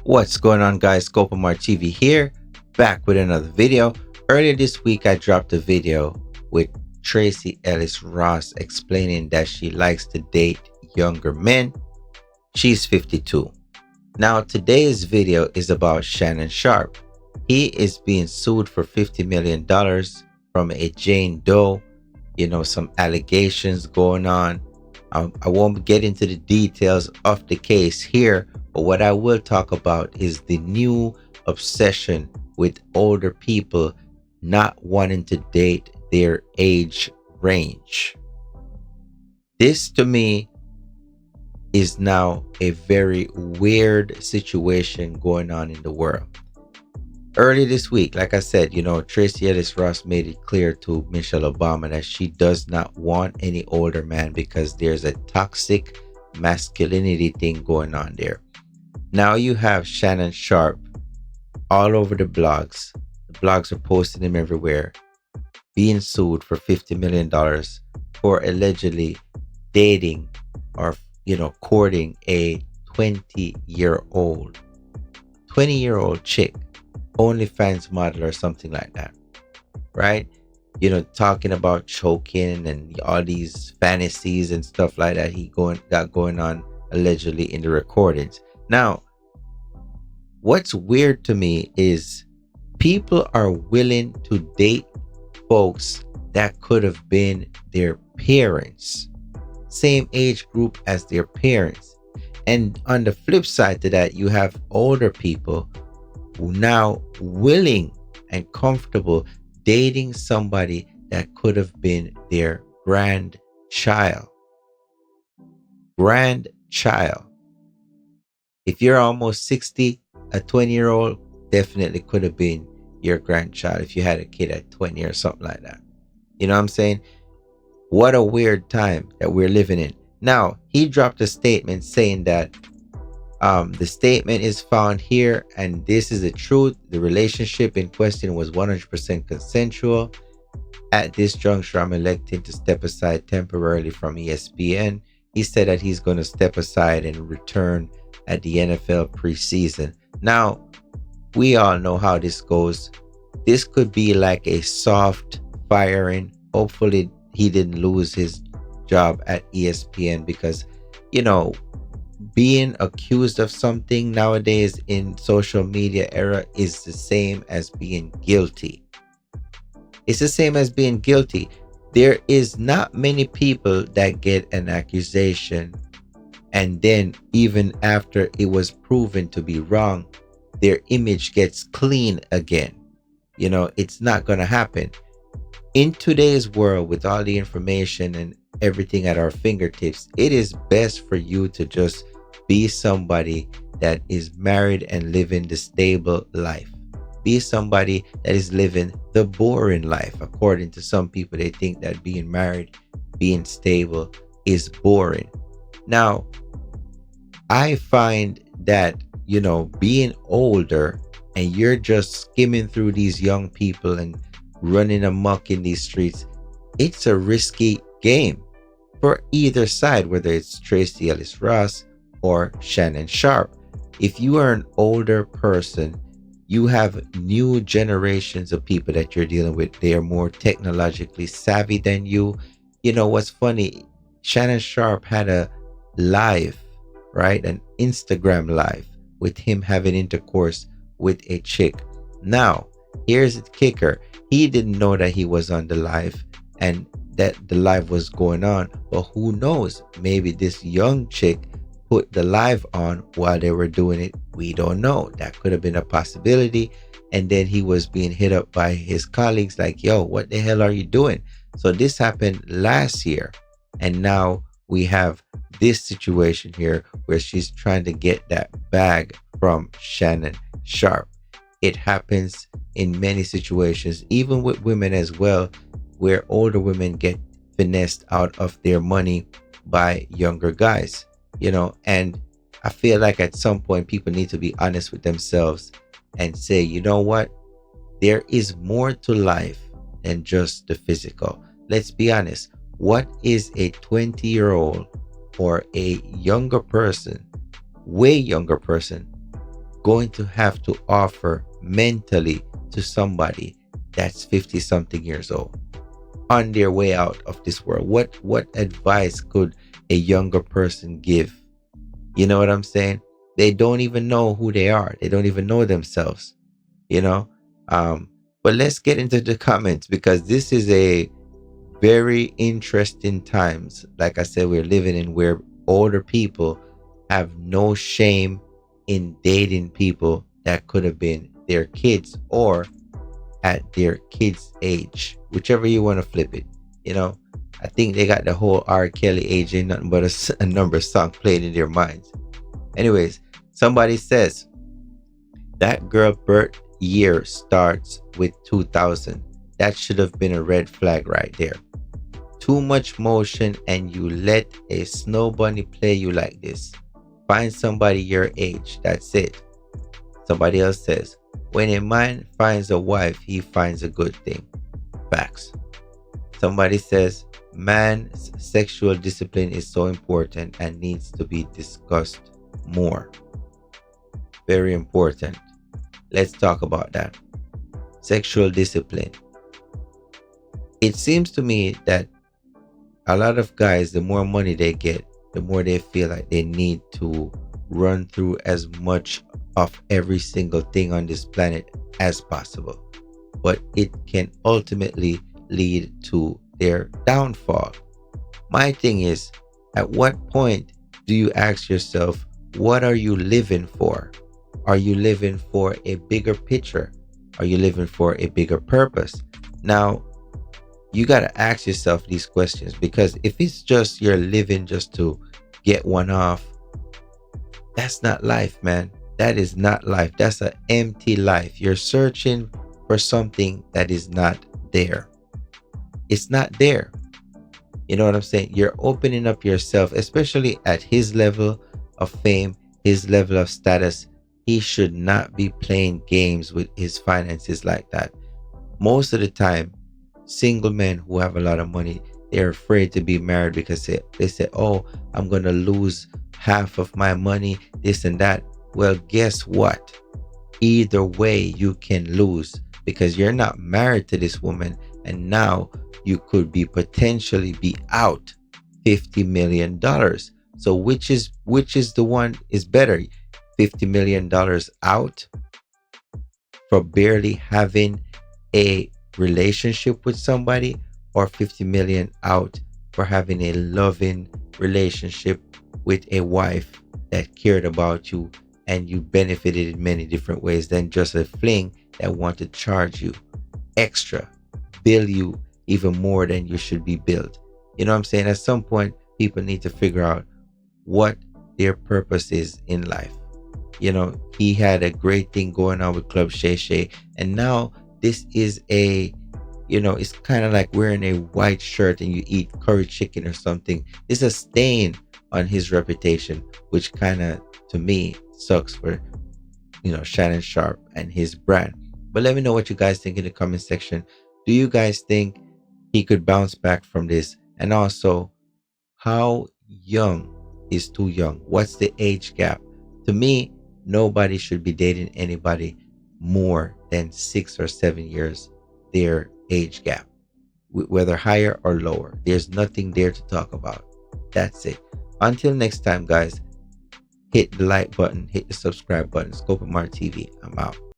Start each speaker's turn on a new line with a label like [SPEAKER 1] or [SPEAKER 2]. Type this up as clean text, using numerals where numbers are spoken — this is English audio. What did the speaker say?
[SPEAKER 1] What's going on, guys? Scopamar TV here, back with another video. Earlier this week, I dropped a video with Tracy Ellis Ross explaining that she likes to date younger men. She's 52. Now, today's video is about Shannon Sharpe. He is being sued for $50 million from a Jane Doe. Some allegations going on. I won't get into the details of the case here, but what I will talk about is the new obsession with older people not wanting to date their age range. This to me is now a very weird situation going on in the world. Early this week, like I said, Tracy Ellis Ross made it clear to Michelle Obama that she does not want any older man because there's a toxic masculinity thing going on there. Now you have Shannon Sharpe all over the blogs. The blogs are posting him everywhere, being sued for $50 million for allegedly dating or, courting a 20-year-old chick. OnlyFans model or something like that, right? Talking about choking and all these fantasies and stuff like that he got going on allegedly in the recordings. Now, what's weird to me is people are willing to date folks that could have been their parents, same age group as their parents. And on the flip side to that, you have older people now willing and comfortable dating somebody that could have been their grandchild. If you're almost 60, a 20-year-old definitely could have been your grandchild if you had a kid at 20 or something like that. You know what I'm saying? What a weird time that we're living in. Now, he dropped a statement saying that the statement is found here, and this is the truth. The relationship in question was 100% consensual. At this juncture, I'm electing to step aside temporarily from ESPN. He said that he's going to step aside and return at the NFL preseason. Now, we all know how this goes. This could be like a soft firing. Hopefully, he didn't lose his job at ESPN because, being accused of something nowadays in social media era is the same as being guilty. It's the same as being guilty. There is not many people that get an accusation and then even after it was proven to be wrong, their image gets clean again. It's not going to happen. In today's world, with all the information and everything at our fingertips, it is best for you to just be somebody that is married and living the stable life. Be somebody that is living the boring life. According to some people, they think that being married, being stable is boring. Now, I find that, being older and you're just skimming through these young people and running amok in these streets, it's a risky game for either side, whether it's Tracy Ellis Ross or Shannon Sharpe. If you are an older person, you have new generations of people that you're dealing with. They are more technologically savvy than you. What's funny, Shannon Sharpe had a live, right? An Instagram live with him having intercourse with a chick. Now, here's the kicker. He didn't know that he was on the live and that the live was going on. But who knows? Maybe this young chick put the live on while they were doing it. We don't know. That could have been a possibility. And then he was being hit up by his colleagues like, yo, what the hell are you doing? So this happened last year. And now we have this situation here where she's trying to get that bag from Shannon Sharpe. It happens in many situations, even with women as well, where older women get finessed out of their money by younger guys. And I feel like at some point people need to be honest with themselves and say, you know what? There is more to life than just the physical. Let's be honest. What is a 20-year-old or a younger person, way younger person, going to have to offer mentally to somebody that's 50 something years old on their way out of this world? What advice could a younger person give? You know what I'm saying? They don't even know who they are. They don't even know themselves, you know? Um, but let's get into the comments, because this is a very interesting times. Like I said, we're living in where older people have no shame in dating people that could have been their kids or at their kids' age, whichever you want to flip it. You know, I think they got the whole R. Kelly age ain't nothing but a number song played in their minds. Anyways, somebody says that girl birth year starts with 2000. That should have been a red flag right there. Too much motion, and you let a snow bunny play you like this. Find somebody your age. That's it. Somebody else says, when a man finds a wife, he finds a good thing. Facts. Somebody says, man's sexual discipline is so important and needs to be discussed more. Very important. Let's talk about that. Sexual discipline. It seems to me that a lot of guys, the more money they get, the more they feel like they need to run through as much of every single thing on this planet as possible. But it can ultimately lead to their downfall. My thing is, at what point do you ask yourself, what are you living for? Are you living for a bigger picture? Are you living for a bigger purpose? Now, you got to ask yourself these questions, because if it's just you're living just to get one off, that's not life, man. That is not life. That's an empty life. You're searching for something that is not there. It's not there. You know what I'm saying? You're opening up yourself, especially at his level of fame, his level of status. He should not be playing games with his finances like that. Most of the time, single men who have a lot of money, they're afraid to be married because they say, oh, I'm going to lose half of my money, this and that. Well, guess what? Either way, you can lose, because you're not married to this woman, and now you could be potentially be out $50 million. So which is the one is better? $50 million out for barely having a relationship with somebody, or 50 million out for having a loving relationship with a wife that cared about you and you benefited in many different ways than just a fling that want to charge you extra, bill you even more than you should be billed. You know what I'm saying? At some point, people need to figure out what their purpose is in life. You know, he had a great thing going on with Club Shay Shay, and now this is a, you know, it's kind of like wearing a white shirt and you eat curry chicken or something. It's a stain on his reputation, which kind of, to me, sucks for, you know, Shannon Sharpe and his brand. But let me know what you guys think in the comment section. Do you guys think he could bounce back from this? And also, how young is too young? What's the age gap? To me, nobody should be dating anybody more than 6 or 7 years their age gap, whether higher or lower. There's nothing there to talk about. That's it. Until next time, guys, hit the like button, hit the subscribe button. Scope of Mart TV. I'm out.